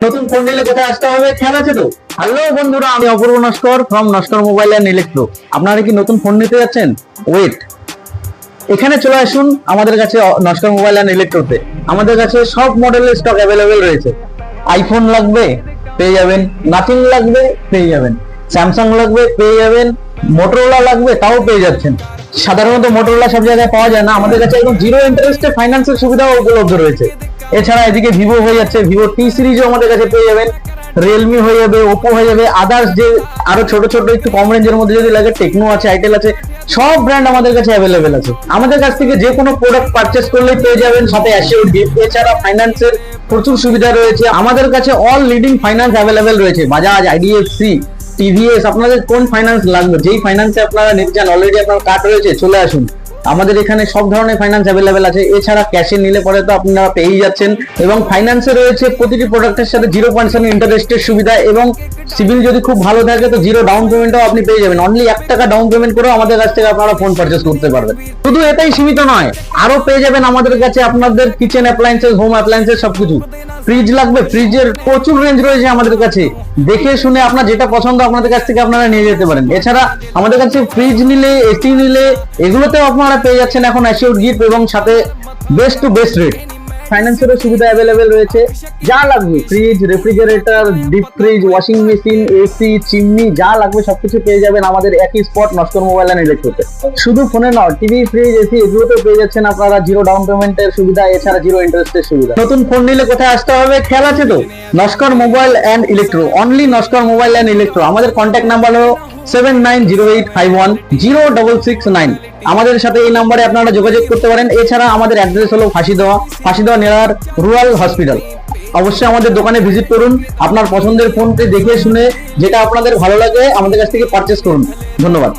নতুন ফোন নিলে কোথায় আসতে হবে খেয়াল আছে তো? হ্যালো বন্ধুরা, আমি Apurba Naskar from Naskar mobile and electro. আপনারা কি নতুন ফোন নিতে যাচ্ছেন? ওয়েট, এখানে চলে আসুন আমাদের কাছে নস্কর মোবাইল অ্যান্ড ইলেকট্রোতে। আমাদের কাছে সব মডেলের স্টক অ্যাভেলেবেল রয়েছে। আইফোন লাগবে পেয়ে যাবেন, নাথিং লাগবে পেয়ে যাবেন, স্যামসাং লাগবে পেয়ে যাবেন, মোটরোলা লাগবে তাও পেয়ে যাচ্ছেন। সাধারণত মোটরোলা সব জায়গায় পাওয়া যায় না, আমাদের কাছে একদম জিরো ইন্টারেস্টে ফাইন্যান্সের সুবিধাও উপলব্ধ রয়েছে। এছাড়া এদিকে ভিভো হয়ে যাচ্ছে, ভিভো টি সিরিজও আমাদের কাছে পেয়ে যাবেন, রিয়েলমি হয়ে যাবে, ওপো হয়ে যাবে, আদার্স যে আরো ছোট ছোট একটু কম রেঞ্জের মধ্যে যদি লাগে টেকনো আছে, আইটেল আছে, সব ব্র্যান্ড আমাদের কাছে অ্যাভেলেবেল আছে। আমাদের কাছ থেকে যে কোনো প্রোডাক্ট পারচেস করলেই পেয়ে যাবেন সাথে অ্যাসিওর গিফট। এছাড়া ফাইন্যান্সের প্রচুর সুবিধা রয়েছে। আমাদের কাছে অল লিডিং ফাইন্যান্স অ্যাভেলেবেল রয়েছে, বাজাজ, আইডিএফসি, টিভিএস। আপনাদের কোন ফাইন্যান্স লাগবে, যেই ফাইন্যান্সে আপনারা নিতে চান, অলরেডি আপনার কার্ড রয়েছে, চলে আসুন। আমাদের এখানে সব ধরনের ফাইন্যান্স অ্যাভেলেবেল আছে। এছাড়া ক্যাশে নিলে পরে তো আপনারা পেয়েই যাচ্ছেন, এবং ফাইন্যান্সে রয়েছে প্রতিটি প্রোডাক্টের সাথে 0% ইন্টারেস্টের সুবিধা, এবং সিভিল যদি খুব ভালো থাকে তো জিরো ডাউন পেমেন্টও আপনি পেয়ে যাবেন। অনলি 1 টাকা ডাউন পেমেন্ট করেও আমাদের কাছ থেকে আপনারা ফোন পারচেস করতে পারবেন। শুধু এটাই সীমিত নয়, আরো পেয়ে যাবেন আমাদের কাছে আপনাদের কিচেন অ্যাপ্লায়েন্সেস, হোম অ্যাপ্লায়েন্সেস সবকিছু। ফ্রিজ লাগবে, ফ্রিজের প্রচুর রেঞ্জ রয়েছে আমাদের কাছে। দেখে শুনে আপনার যেটা পছন্দ আপনাদের কাছ থেকে আপনারা নিয়ে যেতে পারেন। এছাড়া আমাদের কাছে ফ্রিজ নিলে, এসি নিলে, এগুলোতেও আপনারা পেয়ে যাচ্ছেন এখন অ্যাসিওর গিফট, এবং সাথে বেস্ট টু বেস্ট রেট। ফাইন্যান্সেরও সুবিধা অ্যাভেলেবেল রয়েছে। যা লাগবে, fridge, refrigerator, deep fridge, washing machine, AC, chimney, যা লাগবে সবকিছু পেয়ে যাবেন আমাদের একই স্পট নস্কর মোবাইল অ্যান্ড ইলেকট্রোতে। শুধু ফোনে নয়, টিভি, ফ্রিজ, এসি এগুলোতেও পেয়ে যাচ্ছেন আপনারা জিরো ডাউন পেমেন্টের সুবিধা, এছাড়া জিরো ইন্টারেস্টের সুবিধা। নতুন ফোন নিলে কোথায় আসতে হবে খেয়াল আছে তো? Naskar mobile and electro, only Naskar mobile and electro. আমাদের কন্ট্যাক্ট নাম্বার হলো 7908510669। আমাদের সাথে এই নাম্বারে আপনারা যোগাযোগ করতে পারেন। এছাড়া আমাদের অ্যাড্রেস হলো ফাঁসিদেওয়া নেয়ার রুরাল হসপিটাল। অবশ্যই আমাদের দোকানে ভিজিট করুন, আপনার পছন্দের ফোনটি দেখে শুনে যেটা আপনাদের ভালো লাগে আমাদের কাছ থেকে পারচেস করুন। ধন্যবাদ।